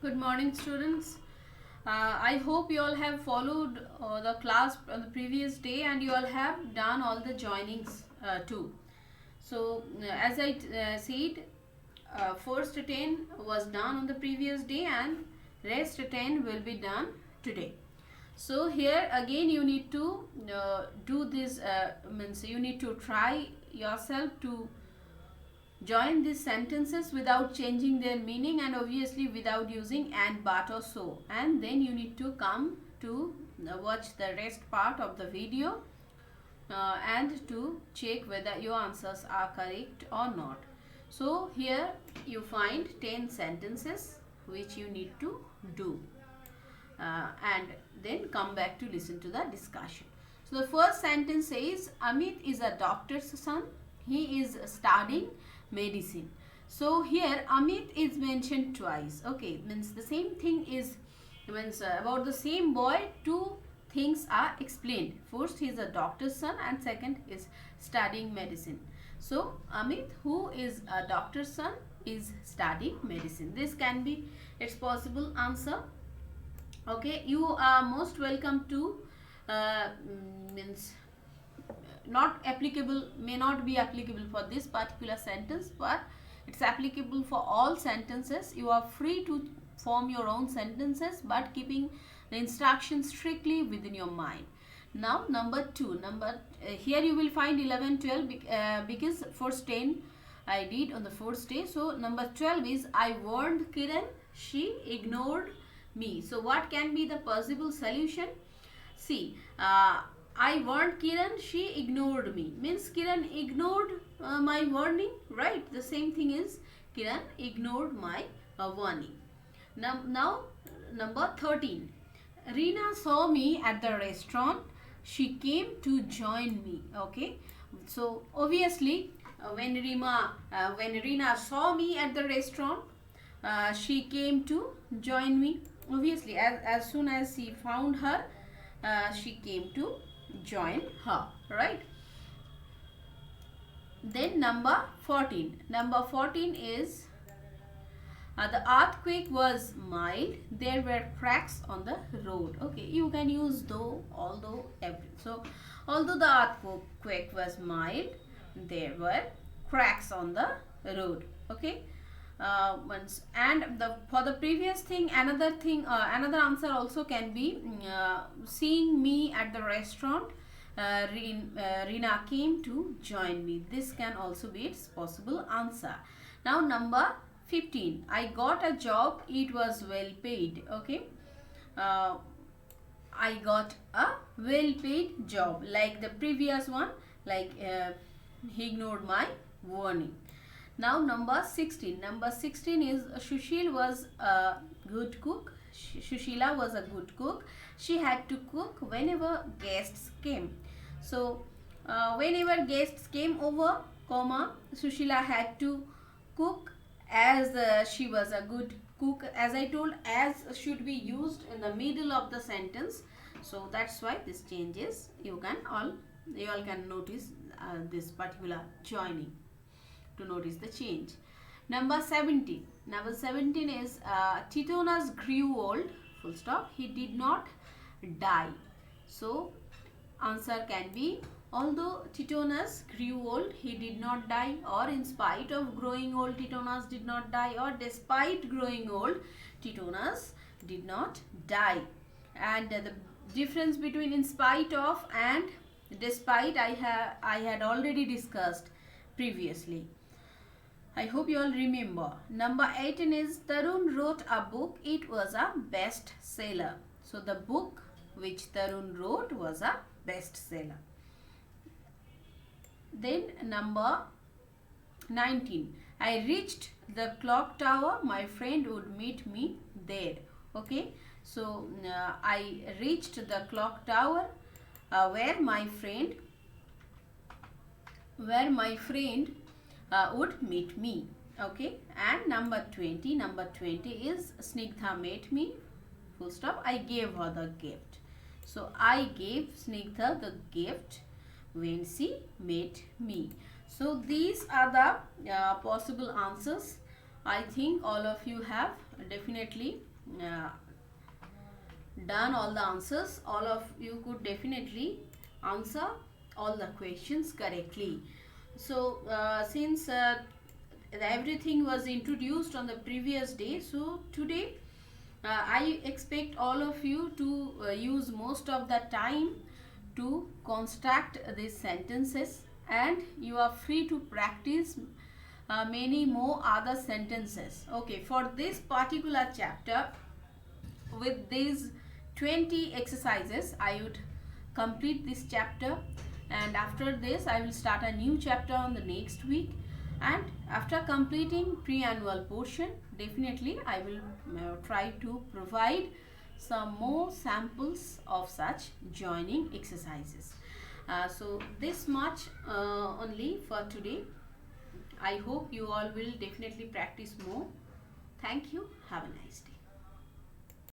Good morning, students. I hope you all have followed the class on the previous day and you all have done all the joinings too. So, as I said, first 10 was done on the previous day and rest 10 will be done today. So, here again you need to do this, means you need to try yourself to join these sentences without changing their meaning and obviously without using and, but or so, and then you need to come to watch the rest part of the video and to check whether your answers are correct or not. So here you find 10 sentences which you need to do and then come back to listen to the discussion. So the first sentence says Amit is a doctor's son. He is studying medicine. So here Amit is mentioned twice. Okay, means the same thing is means about the same boy. Two things are explained. First, he is a doctor's son, and second is studying medicine. So Amit, who is a doctor's son, is studying medicine. This can be its possible answer. Okay, you are most welcome to means not applicable, may not be applicable for this particular sentence, but it's applicable for all sentences. You are free to form your own sentences but keeping the instructions strictly within your mind. Now number 2, here you will find 11, 12 because first 10 I did on the first day. So number 12 is I warned Kiran, she ignored me. So what can be the possible solution? See, I warned Kiran, she ignored me. Means Kiran ignored my warning, right? The same thing is Kiran ignored my warning. Now number 13. Reena saw me at the restaurant. She came to join me. Okay. So obviously when Reena saw me at the restaurant, she came to join me. Obviously as soon as she found her, she came to join her, right? Then number 14 is the earthquake was mild, there were cracks on the road. Okay, you can use though, although, every. So although the earthquake was mild, there were cracks on the road. Okay, and for the previous thing, another answer also can be seeing me at the restaurant. Reena came to join me. This can also be its possible answer. Now number 15. I got a job. It was well paid. Okay. I got a well paid job. Like the previous one. Like he ignored my warning. Now number 16. Number 16 is Sushil was a good cook. Shushila was a good cook. She had to cook whenever guests came. So whenever guests came over, Sushila had to cook as she was a good cook. As I told, as should be used in the middle of the sentence. So that's why this changes. You all can notice this particular joining to notice the change. Number 17. Number 17 is Titonas grew old. Full stop. He did not die. So answer can be although Titonas grew old, he did not die, or in spite of growing old, Titonas did not die, or despite growing old, Titonas did not die. And the difference between in spite of and despite I had already discussed previously. I hope you all remember. Number 18 is Tarun wrote a book. It was a bestseller. So the book which Tarun wrote was a bestseller. Then number 19. I reached the clock tower. My friend would meet me there. Okay. So I reached the clock tower where my friend would meet me. Okay. And number 20. Number 20 is Snigdha met me. Full stop. I gave her the gift. So I gave Snigdha the gift when she met me. So these are the possible answers I think all of you have definitely uh, done all the answers. All of you could definitely answer all the questions correctly. So since everything was introduced on the previous day, so today I expect all of you to use most of the time to construct these sentences, and you are free to practice many more other sentences. Okay, for this particular chapter, with these 20 exercises, I would complete this chapter, and after this I will start a new chapter on the next week. And after completing pre-annual portion, definitely I will try to provide some more samples of such joining exercises. So this much only for today. I hope you all will definitely practice more. Thank you. Have a nice day.